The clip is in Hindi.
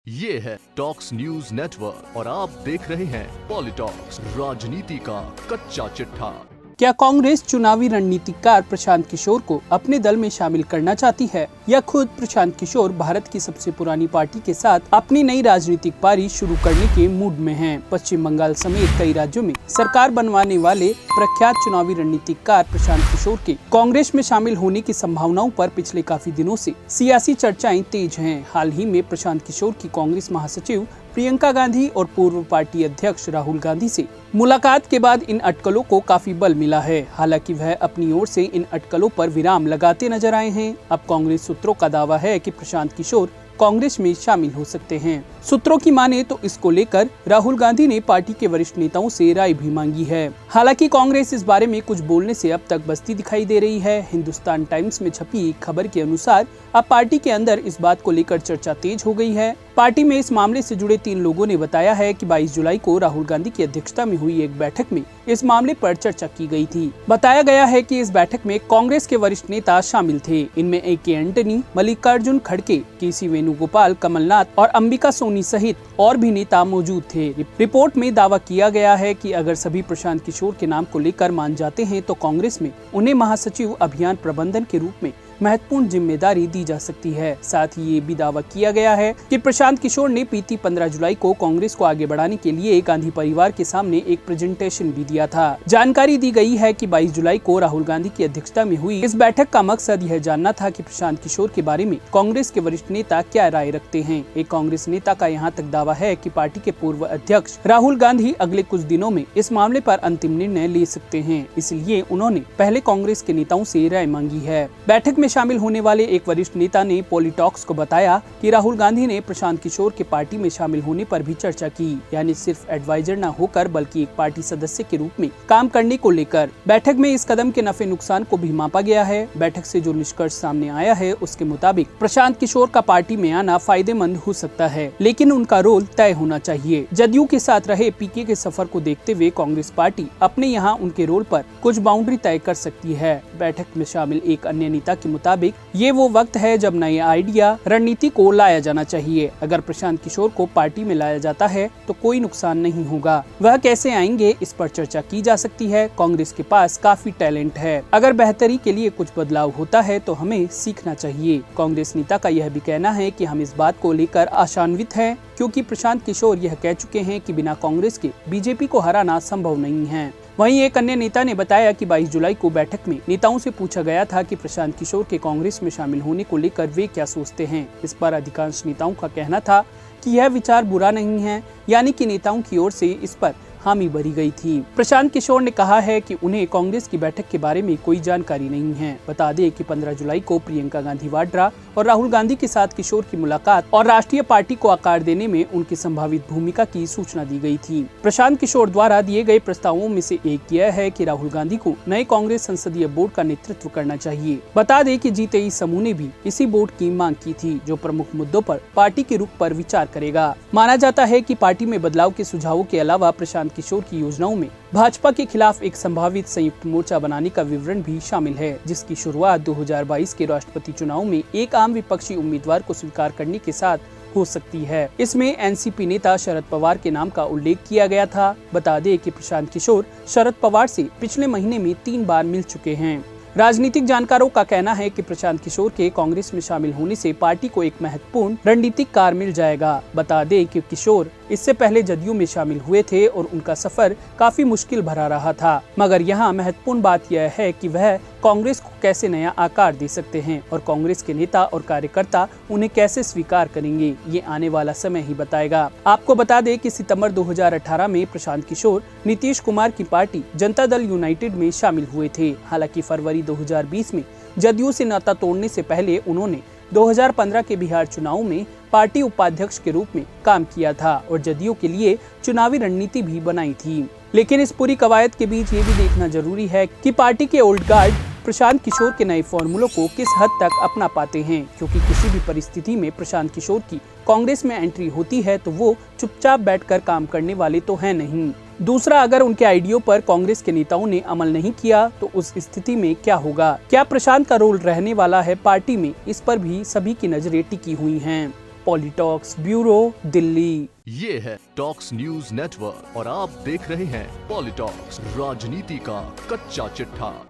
ये है टॉक्स न्यूज नेटवर्क और आप देख रहे हैं पॉलिटॉक्स, राजनीति का कच्चा चिट्ठा। क्या कांग्रेस चुनावी रणनीतिकार प्रशांत किशोर को अपने दल में शामिल करना चाहती है या खुद प्रशांत किशोर भारत की सबसे पुरानी पार्टी के साथ अपनी नई राजनीतिक पारी शुरू करने के मूड में हैं? पश्चिम बंगाल समेत कई राज्यों में सरकार बनवाने वाले प्रख्यात चुनावी रणनीतिकार प्रशांत किशोर के कांग्रेस में शामिल होने की संभावनाओं पर पिछले काफी दिनों से सियासी चर्चाएं तेज हैं। हाल ही में प्रशांत किशोर की कांग्रेस महासचिव प्रियंका गांधी और पूर्व पार्टी अध्यक्ष राहुल गांधी से मुलाकात के बाद इन अटकलों को काफी बल मिला है। हालांकि वह अपनी ओर से इन अटकलों पर विराम लगाते नजर आए हैं। अब कांग्रेस सूत्रों का दावा है कि प्रशांत किशोर कांग्रेस में शामिल हो सकते हैं। सूत्रों की माने तो इसको लेकर राहुल गांधी ने पार्टी के वरिष्ठ नेताओं से राय भी मांगी है। हालांकि कांग्रेस इस बारे में कुछ बोलने से अब तक बचती दिखाई दे रही है। हिंदुस्तान टाइम्स में छपी एक खबर के अनुसार अब पार्टी के अंदर इस बात को लेकर चर्चा तेज हो गई है। पार्टी में इस मामले से जुड़े 3 लोगों ने बताया है कि 22 जुलाई को राहुल गांधी की अध्यक्षता में हुई एक बैठक में इस मामले पर चर्चा की गई थी। बताया गया है कि इस बैठक में कांग्रेस के वरिष्ठ नेता शामिल थे। इनमें AK एंटनी, मल्लिकार्जुन खड़गे, KC वेणुगोपाल, कमलनाथ और अंबिका सोनी सहित और भी नेता मौजूद थे। रिपोर्ट में दावा किया गया है कि अगर सभी प्रशांत किशोर के नाम को लेकर मान जाते हैं तो कांग्रेस में उन्हें महासचिव अभियान प्रबंधन के रूप में महत्वपूर्ण जिम्मेदारी दी जा सकती है। साथ ही ये भी दावा किया गया है कि प्रशांत किशोर ने बीती 15 जुलाई को कांग्रेस को आगे बढ़ाने के लिए गांधी परिवार के सामने एक प्रेजेंटेशन भी दिया था। जानकारी दी गई है कि 22 जुलाई को राहुल गांधी की अध्यक्षता में हुई इस बैठक का मकसद यह जानना था कि प्रशांत किशोर के बारे में कांग्रेस के वरिष्ठ नेता क्या राय रखते हैं। एक कांग्रेस नेता का यहाँ तक दावा है कि पार्टी के पूर्व अध्यक्ष राहुल गांधी अगले कुछ दिनों में इस मामले पर अंतिम निर्णय ले सकते हैं, इसलिए उन्होंने पहले कांग्रेस के नेताओं से राय मांगी है। बैठक में शामिल होने वाले एक वरिष्ठ नेता ने पॉलिटॉक्स को बताया कि राहुल गांधी ने प्रशांत किशोर के पार्टी में शामिल होने पर भी चर्चा की, यानी सिर्फ एडवाइजर न होकर बल्कि एक पार्टी सदस्य के रूप में काम करने को लेकर। बैठक में इस कदम के नफे नुकसान को भी मापा गया है। बैठक से जो निष्कर्ष सामने आया है उसके मुताबिक प्रशांत किशोर का पार्टी में आना फायदेमंद हो सकता है, लेकिन उनका रोल तय होना चाहिए। जदयू के साथ रहे PK के सफर को देखते हुए कांग्रेस पार्टी अपने यहाँ उनके रोल पर कुछ बाउंड्री तय कर सकती है। बैठक में शामिल एक अन्य नेता के मुताबिक ये वो वक्त है जब नए आइडिया रणनीति को लाया जाना चाहिए। अगर प्रशांत किशोर को पार्टी में लाया जाता है तो कोई नुकसान नहीं होगा। वह कैसे आएंगे इस पर चर्चा की जा सकती है। कांग्रेस के पास काफी टैलेंट है, अगर बेहतरी के लिए कुछ बदलाव होता है तो हमें सीखना चाहिए। कांग्रेस नेता का यह भी कहना है कि हम इस बात को लेकर आशान्वित हैं क्योंकि प्रशांत किशोर यह कह चुके हैं कि बिना कांग्रेस के BJP को हराना संभव नहीं है। वहीं एक अन्य नेता ने बताया कि 22 जुलाई को बैठक में नेताओं से पूछा गया था कि प्रशांत किशोर के कांग्रेस में शामिल होने को लेकर वे क्या सोचते हैं। इस पर अधिकांश नेताओं का कहना था कि यह विचार बुरा नहीं है, यानी कि नेताओं की ओर से इस पर हामी भरी गई थी। प्रशांत किशोर ने कहा है कि उन्हें कांग्रेस की बैठक के बारे में कोई जानकारी नहीं है। बता दें कि 15 जुलाई को प्रियंका गांधी वाड्रा और राहुल गांधी के साथ किशोर की मुलाकात और राष्ट्रीय पार्टी को आकार देने में उनकी संभावित भूमिका की सूचना दी गई थी। प्रशांत किशोर द्वारा दिए गए प्रस्तावों में से एक यह है कि राहुल गांधी को नए कांग्रेस संसदीय बोर्ड का नेतृत्व करना चाहिए। बता दें कि G23 समूह ने भी इसी बोर्ड की मांग की थी, जो प्रमुख मुद्दों पर पार्टी के रुख पर विचार करेगा। माना जाता है कि पार्टी में बदलाव के सुझावों के अलावा प्रशांत किशोर की योजनाओं में भाजपा के खिलाफ एक संभावित संयुक्त मोर्चा बनाने का विवरण भी शामिल है, जिसकी शुरुआत 2022 के राष्ट्रपति चुनाव में एक आम विपक्षी उम्मीदवार को स्वीकार करने के साथ हो सकती है। इसमें NCP नेता शरद पवार के नाम का उल्लेख किया गया था। बता दें कि प्रशांत किशोर शरद पवार से पिछले महीने में 3 बार मिल चुके हैं। राजनीतिक जानकारों का कहना है कि प्रशांत किशोर के कांग्रेस में शामिल होने से पार्टी को एक महत्वपूर्ण रणनीतिक कार मिल जाएगा। बता दें कि किशोर इससे पहले जदयू में शामिल हुए थे और उनका सफर काफी मुश्किल भरा रहा था, मगर यहाँ महत्वपूर्ण बात यह है कि वह कांग्रेस को कैसे नया आकार दे सकते हैं और कांग्रेस के नेता और कार्यकर्ता उन्हें कैसे स्वीकार करेंगे, ये आने वाला समय ही बताएगा। आपको बता दें कि सितंबर 2018 में प्रशांत किशोर नीतीश कुमार की पार्टी जनता दल यूनाइटेड में शामिल हुए थे। हालांकि फरवरी 2020 में जदयू से नाता तोड़ने से पहले उन्होंने 2015 के बिहार चुनाव में पार्टी उपाध्यक्ष के रूप में काम किया था और जदयू के लिए चुनावी रणनीति भी बनाई थी। लेकिन इस पूरी कवायद के बीच ये भी देखना जरूरी है कि पार्टी के ओल्ड गार्ड प्रशांत किशोर के नए फॉर्मूलों को किस हद तक अपना पाते हैं, क्योंकि किसी भी परिस्थिति में प्रशांत किशोर की कांग्रेस में एंट्री होती है तो वो चुपचाप बैठकर काम करने वाले तो है नहीं। दूसरा, अगर उनके आइडियो पर कांग्रेस के नेताओं ने अमल नहीं किया तो उस स्थिति में क्या होगा? क्या प्रशांत का रोल रहने वाला है पार्टी में? इस पर भी सभी की नजरें टिकी हुई हैं। पॉलिटॉक्स ब्यूरो, दिल्ली। ये है टॉक्स न्यूज नेटवर्क और आप देख रहे हैं पॉलिटॉक्स, राजनीति का कच्चा चिट्ठा।